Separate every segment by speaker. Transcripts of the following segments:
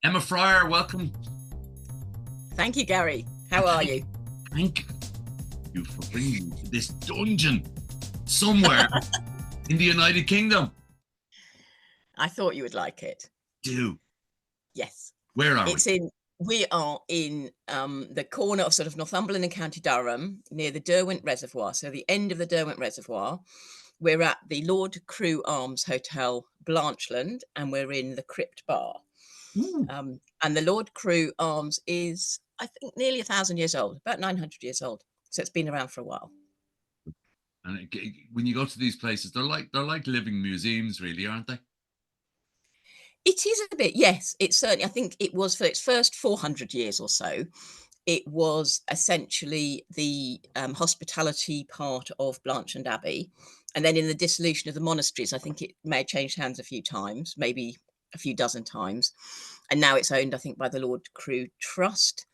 Speaker 1: Emma Fryer, welcome.
Speaker 2: Thank you, Gary. How are you?
Speaker 1: Thank you for bringing me to this dungeon somewhere in the United Kingdom.
Speaker 2: I thought you would like it.
Speaker 1: Do.
Speaker 2: Yes.
Speaker 1: Where are
Speaker 2: We are in the corner of sort of Northumberland and County Durham, near the Derwent Reservoir. So the end of the Derwent Reservoir. We're at the Lord Crewe Arms Hotel, Blanchland, and we're in the Crypt Bar. And the Lord Crewe Arms is, I think, nearly 1,000 years old, about 900 years old. So it's been around for a while.
Speaker 1: And when you go to these places, they're like living museums, really, aren't they?
Speaker 2: It is a bit, yes. It's certainly, I think it was for its first 400 years or so. It was essentially the hospitality part of Blanchland Abbey. And then in the dissolution of the monasteries, I think it may have changed hands a few times, maybe a few dozen times. And now it's owned, I think, by the Lord Crewe Trust.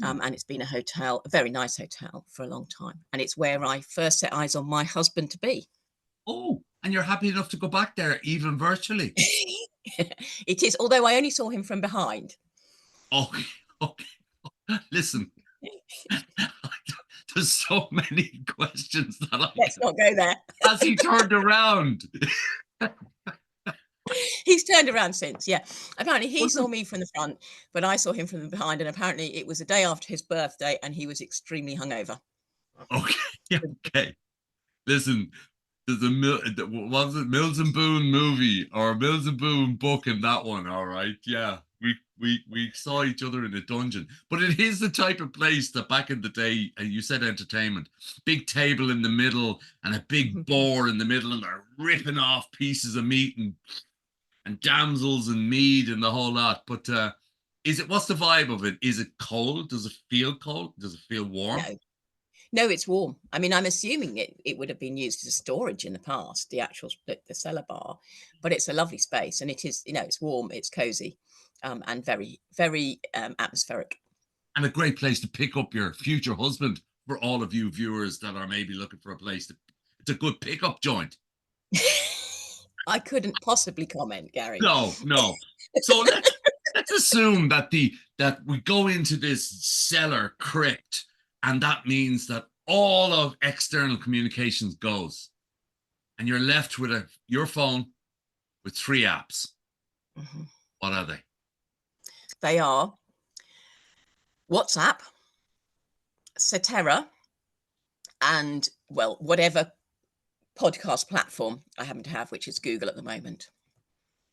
Speaker 2: And it's been a hotel, a very nice hotel for a long time. And it's where I first set eyes on my husband to be.
Speaker 1: Oh, and you're happy enough to go back there, even virtually?
Speaker 2: It is, although I only saw him from behind.
Speaker 1: Okay. Listen, there's so many questions that
Speaker 2: Let's not go there.
Speaker 1: Has he turned around?
Speaker 2: He's turned around since, yeah. Apparently he saw me from the front, but I saw him from behind, and apparently it was a day after his birthday and he was extremely hungover.
Speaker 1: Okay. Listen, there's what was it, Mills and Boone movie or Mills and Boone book in that one, all right? Yeah. We saw each other in a dungeon, but it is the type of place that back in the day, you said entertainment, big table in the middle and a big boar in the middle, and they're ripping off pieces of meat and damsels and mead and the whole lot. But what's the vibe of it? Is it cold? Does it feel cold? Does it feel warm?
Speaker 2: No, it's warm. I mean, I'm assuming it would have been used as storage in the past, the cellar bar, but it's a lovely space, and it is, it's warm, it's cozy, and very, very atmospheric.
Speaker 1: And a great place to pick up your future husband for all of you viewers that are maybe looking for a place it's a good pickup joint.
Speaker 2: I couldn't possibly comment, Gary.
Speaker 1: No. So let's assume that we go into this cellar crypt, and that means that all of external communications goes, and you're left with your phone with 3 apps. What are they?
Speaker 2: They are WhatsApp, Cetera, and, well, whatever podcast platform I happen to have, which is Google at the moment.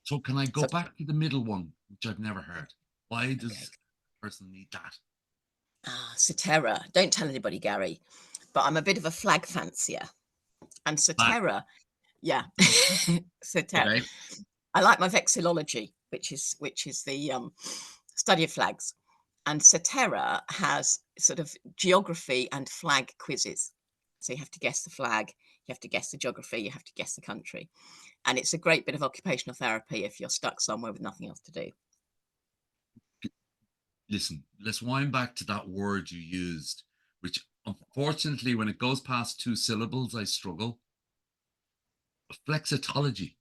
Speaker 1: So can I go back to the middle one, which I've never heard? Why does a person need that?
Speaker 2: Cetera. Don't tell anybody, Gary, but I'm a bit of a flag fancier. And Cetera, yeah. Cetera. Okay. I like my vexillology, which is the study of flags. And Cetera has sort of geography and flag quizzes. So you have to guess the flag, you have to guess the geography, you have to guess the country. And it's a great bit of occupational therapy if you're stuck somewhere with nothing else to do.
Speaker 1: Listen, let's wind back to that word you used, which unfortunately, when it goes past 2 syllables, I struggle. Flexitology.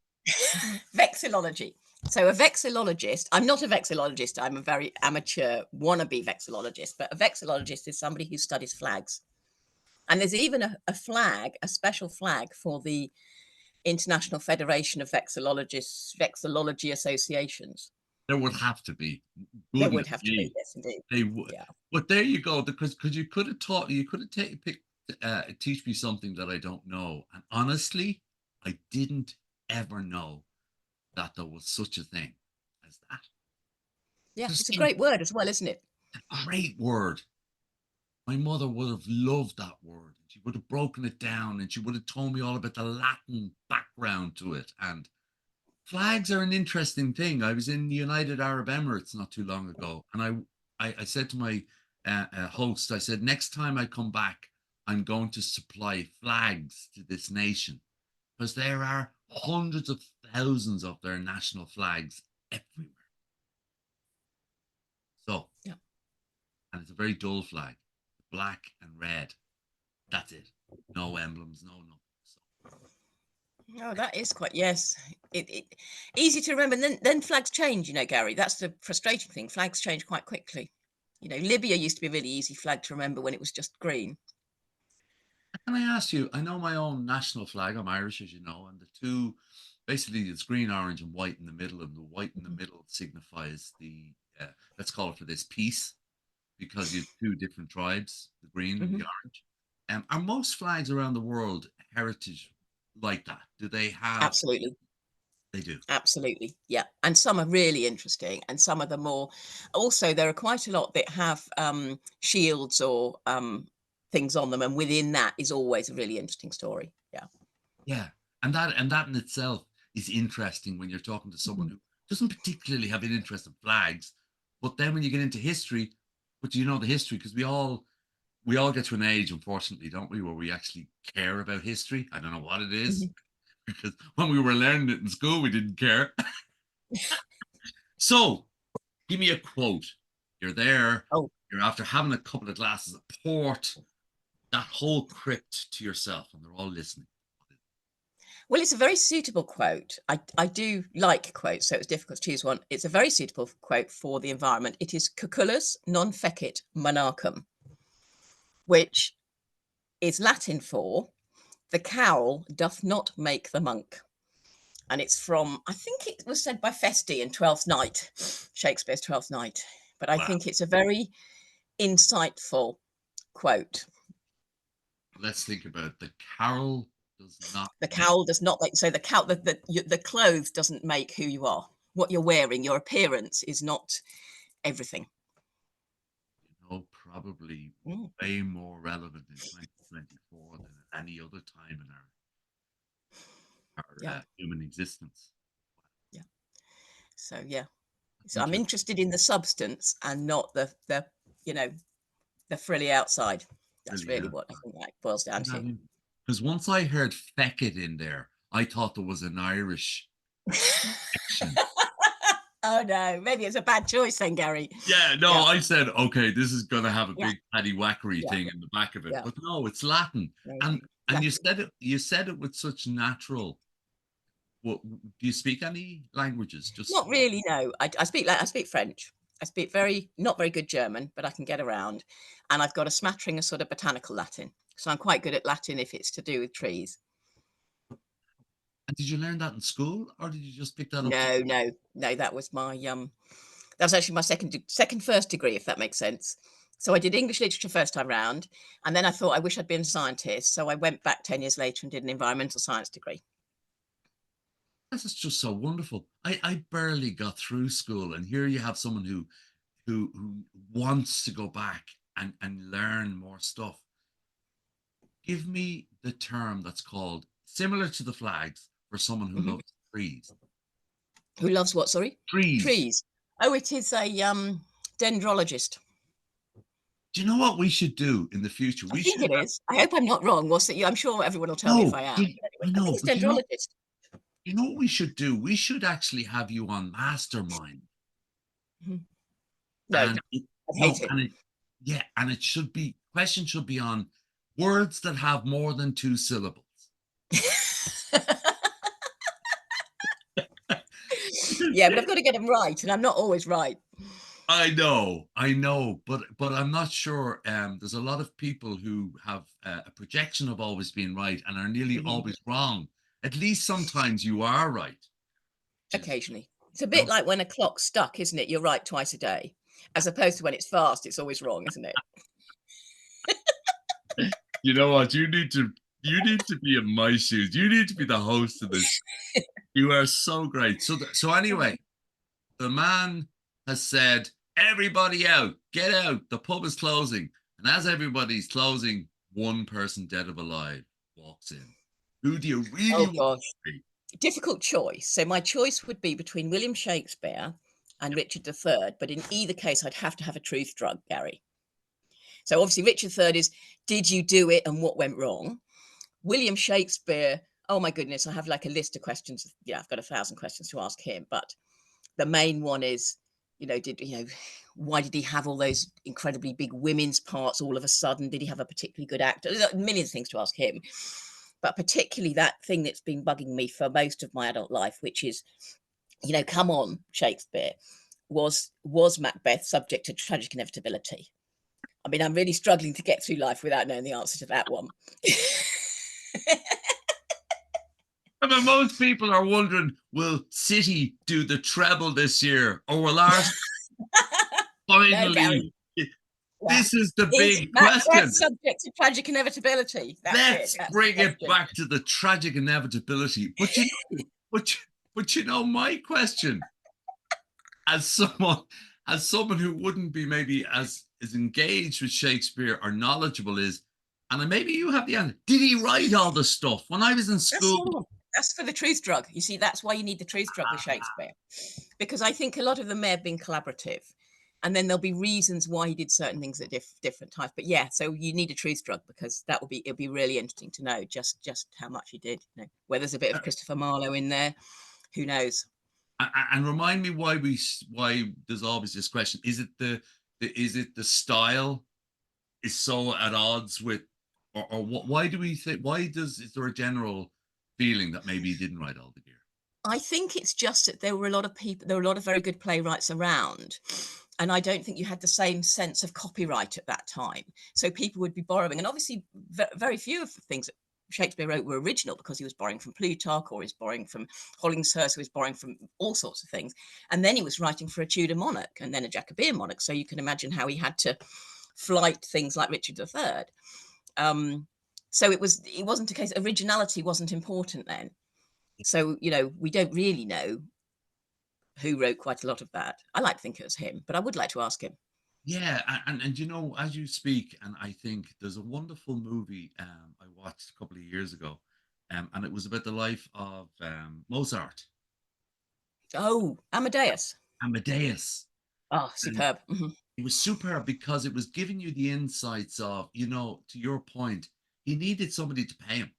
Speaker 2: Vexillology. So a vexillologist, I'm not a vexillologist, I'm a very amateur wannabe vexillologist, but a vexillologist is somebody who studies flags. And there's even a flag, a special flag for the International Federation of Vexillology Associations.
Speaker 1: There would have to be.
Speaker 2: There would have to be, yes, indeed.
Speaker 1: They would. Yeah. But there you go, because you could have taught, teach me something that I don't know. And honestly, I didn't ever know that there was such a thing as that.
Speaker 2: Yeah, it's a great word as well, isn't it?
Speaker 1: A great word. My mother would have loved that word. She would have broken it down, and she would have told me all about the Latin background to it. And flags are an interesting thing. I was in the United Arab Emirates not too long ago, and I said to my host, I said, next time I come back, I'm going to supply flags to this nation, because there are hundreds of thousands of their national flags everywhere. So, yeah. And it's a very dull flag, black and red. That's it. No emblems, no nothing. So.
Speaker 2: Oh, that is quite, yes. Easy to remember. And then flags change, Gary. That's the frustrating thing. Flags change quite quickly. Libya used to be a really easy flag to remember when it was just green.
Speaker 1: Can I ask you? I know my own national flag. I'm Irish, as you know, and the two, basically, it's green, orange, and white in the middle, and the white in the
Speaker 2: Mhm,
Speaker 1: middle signifies the, let's call it for this, peace, because you have two different tribes, the green and the
Speaker 2: mhm.
Speaker 1: orange. Are most flags around the world heritage like that? Do they have?
Speaker 2: Absolutely.
Speaker 1: They do.
Speaker 2: Absolutely. Yeah. And some are really interesting. And some of them more. Also, there are quite a lot that have shields or things on them. And within that is always a really interesting story. Yeah.
Speaker 1: Yeah, and that in itself is interesting when you're talking to someone
Speaker 2: Mhm,
Speaker 1: who doesn't particularly have an interest in flags, but then when you get into history, but you know the history because we all get to an age, unfortunately, don't we, where we actually care about history. I don't know what it is
Speaker 2: mhm.
Speaker 1: because when we were learning it in school, we didn't care. So, give me a quote. You're there.
Speaker 2: Oh,
Speaker 1: You're after having a couple of glasses of port. That whole crypt to yourself, and they're all listening.
Speaker 2: well, it's a very suitable quote. I do like quotes, so it's difficult to choose one. It's a very suitable quote for the environment. It is Cucullus non fecit monachum, which is Latin for the cowl doth not make the monk. And it's from, I think it was said by Feste in Twelfth Night, Shakespeare's Twelfth Night. But I
Speaker 1: Wow.
Speaker 2: think it's a very insightful quote.
Speaker 1: Let's think about it. The carol does not
Speaker 2: The
Speaker 1: make
Speaker 2: cowl does not make, so the clothes doesn't make who you are. What you're wearing, your appearance is not everything.
Speaker 1: probably
Speaker 2: Mm,
Speaker 1: way more relevant in 2024 than at any other time in our
Speaker 2: yeah,
Speaker 1: human existence.
Speaker 2: yeah. So yeah,
Speaker 1: That's
Speaker 2: so I'm
Speaker 1: interesting.
Speaker 2: interested in the substance and not the you know the frilly outside. That's
Speaker 1: Really,
Speaker 2: really what I think that boils down to.
Speaker 1: because once I heard feck it in there, I thought there was an Irish action.
Speaker 2: Oh no, maybe it's a bad choice then, Gary.
Speaker 1: Yeah, no,
Speaker 2: Yeah,
Speaker 1: I said, okay, this is gonna have a
Speaker 2: yeah,
Speaker 1: big paddy whackery
Speaker 2: yeah,
Speaker 1: thing in the back of it.
Speaker 2: yeah.
Speaker 1: But no, it's Latin.
Speaker 2: No, no,
Speaker 1: And you
Speaker 2: Latin.
Speaker 1: said it with such natural. What do you speak any languages? Just
Speaker 2: Not really. No, I speak French. I speak very not very good German, but I can get around, and I've got a smattering of sort of botanical Latin. So I'm quite good at Latin if it's to do with trees.
Speaker 1: and did you learn that in school or did you just pick that up?
Speaker 2: No, no, no. That was my that was actually my second first degree, if that makes sense. So I did English literature first time round, and then I thought I wish I'd been a scientist. So I went back 10 years later and did an environmental science degree.
Speaker 1: This is just so wonderful. I barely got through school, and here you have someone who wants to go back and learn more stuff. Give me the term that's called similar to the flags for someone who
Speaker 2: Mhm.
Speaker 1: loves trees.
Speaker 2: Who loves what? Sorry,
Speaker 1: Trees.
Speaker 2: trees. Oh, it is a dendrologist.
Speaker 1: Do you know what we should do in the future?
Speaker 2: I
Speaker 1: We
Speaker 2: think
Speaker 1: should
Speaker 2: it
Speaker 1: have
Speaker 2: is. I hope I'm not wrong. We'll see. I'm sure everyone will tell me if
Speaker 1: no.
Speaker 2: I am.
Speaker 1: I
Speaker 2: But anyway, I think
Speaker 1: know,
Speaker 2: it's
Speaker 1: but
Speaker 2: dendrologist.
Speaker 1: you know what we should do? We should actually have you on Mastermind,
Speaker 2: Mhm. No,
Speaker 1: and
Speaker 2: I
Speaker 1: no,
Speaker 2: hate it.
Speaker 1: and it yeah, and it should be question should be on words that have more than two syllables.
Speaker 2: Yeah, but I've got to get them right, and I'm not always right.
Speaker 1: I know, but I'm not sure. There's a lot of people who have a projection of always being right and are nearly
Speaker 2: Mhm.
Speaker 1: always wrong. At least sometimes you are right, which is
Speaker 2: Occasionally. It's a
Speaker 1: you
Speaker 2: bit
Speaker 1: know,
Speaker 2: like when a clock's stuck, isn't it? You're right twice a day, as opposed to when it's fast, it's always wrong, isn't it?
Speaker 1: you know what you need to be in my shoes. You need to be the host of this. You are so great. So anyway, the man has said, "Everybody out, get out. The pub is closing." And as everybody's closing, one person dead of alive walks in. Who do you really
Speaker 2: Oh
Speaker 1: want
Speaker 2: gosh,
Speaker 1: to be?
Speaker 2: difficult choice. So my choice would be between William Shakespeare and Richard III, but in either case, I'd have to have a truth drug, Gary. So obviously, Richard III is, did you do it and what went wrong? William Shakespeare, oh my goodness, I have like a list of questions. Yeah, I've got 1,000 questions to ask him. But the main one is, why did he have all those incredibly big women's parts all of a sudden? Did he have a particularly good actor? There's a million things to ask him. but particularly that thing that's been bugging me for most of my adult life, which is, you know, come on, Shakespeare, was Macbeth subject to tragic inevitability? I mean, I'm really struggling to get through life without knowing the answer to that one.
Speaker 1: I mean, most people are wondering, will City do the treble this year, or will Arsenal
Speaker 2: No,
Speaker 1: finally?
Speaker 2: Garry. Yeah.
Speaker 1: This is the
Speaker 2: Is
Speaker 1: big
Speaker 2: Macbeth
Speaker 1: question.
Speaker 2: subject to tragic inevitability? That's
Speaker 1: Let's
Speaker 2: it. That's the
Speaker 1: bring it
Speaker 2: question.
Speaker 1: back to the tragic inevitability. But you know, but you know, my question, as someone who wouldn't be maybe as engaged with Shakespeare or knowledgeable is, and maybe you have the answer. Did he write all the stuff when I was in
Speaker 2: That's
Speaker 1: school?
Speaker 2: wrong. That's for the truth drug. You see, that's why you need the truth drug with Shakespeare, because I think a lot of them may have been collaborative, and then there'll be reasons why he did certain things at different times. But yeah, so you need a truth drug, because it'll be really interesting to know just how much he did. You know, whether there's a bit of Christopher Marlowe in there, who knows?
Speaker 1: And remind me why there's always this question: is it the style is so at odds with, or what? Why do we think? Is there a general feeling that maybe he didn't write all the gear?
Speaker 2: I think it's just that there were a lot of people, there were a lot of very good playwrights around. And I don't think you had the same sense of copyright at that time. So people would be borrowing. And obviously, very few of the things that Shakespeare wrote were original, because he was borrowing from Plutarch, or he's borrowing from Hollingsworth, or he's borrowing from all sorts of things. And then he was writing for a Tudor monarch and then a Jacobean monarch. So you can imagine how he had to flight things like Richard III. So it wasn't a case, originality wasn't important then. So, you know, we don't really know who wrote quite a lot of that. I like to think it was him, but I would like to ask him.
Speaker 1: Yeah, and you know, as you speak, and I think there's a wonderful movie I watched a couple of years ago, and it was about the life of Mozart.
Speaker 2: Oh, Amadeus.
Speaker 1: Amadeus.
Speaker 2: Oh,
Speaker 1: And
Speaker 2: superb.
Speaker 1: it was superb because it was giving you the insights of, you know, to your point, he needed somebody to pay him.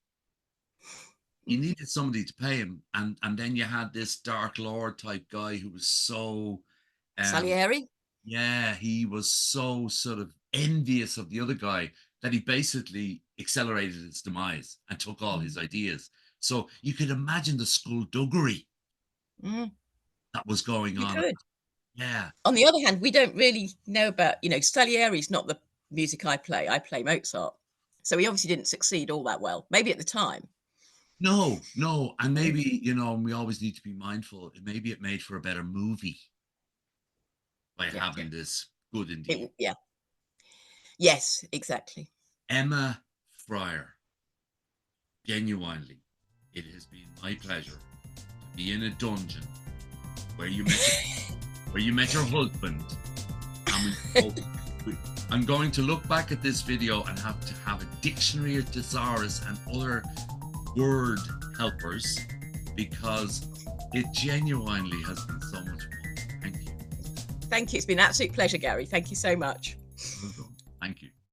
Speaker 1: He needed somebody to pay him, and then you had this Dark Lord type guy who was so, um,
Speaker 2: Salieri.
Speaker 1: yeah, he was so sort of envious of the other guy that he basically accelerated his demise and took all his ideas. So you could imagine the skullduggery
Speaker 2: Mm,
Speaker 1: that was going
Speaker 2: you
Speaker 1: on.
Speaker 2: could.
Speaker 1: Yeah.
Speaker 2: On the other hand, we don't really know about, you know, Salieri's not the music I play. I play Mozart. So he obviously didn't succeed all that well, maybe at the time.
Speaker 1: No, no. And
Speaker 2: Mm,
Speaker 1: maybe, you know, we always need to be mindful. Maybe it made for a better movie by
Speaker 2: yeah.
Speaker 1: having this good indeed.
Speaker 2: Yeah. Yes, exactly.
Speaker 1: Emma Fryer, genuinely, it has been my pleasure to be in a dungeon where you met where you met your husband. And I'm going to look back at this video and have to have a dictionary of thesaurus and other word helpers, because it genuinely has been so much fun. Thank you.
Speaker 2: Thank you. It's been an absolute pleasure, Garry. Thank you so much.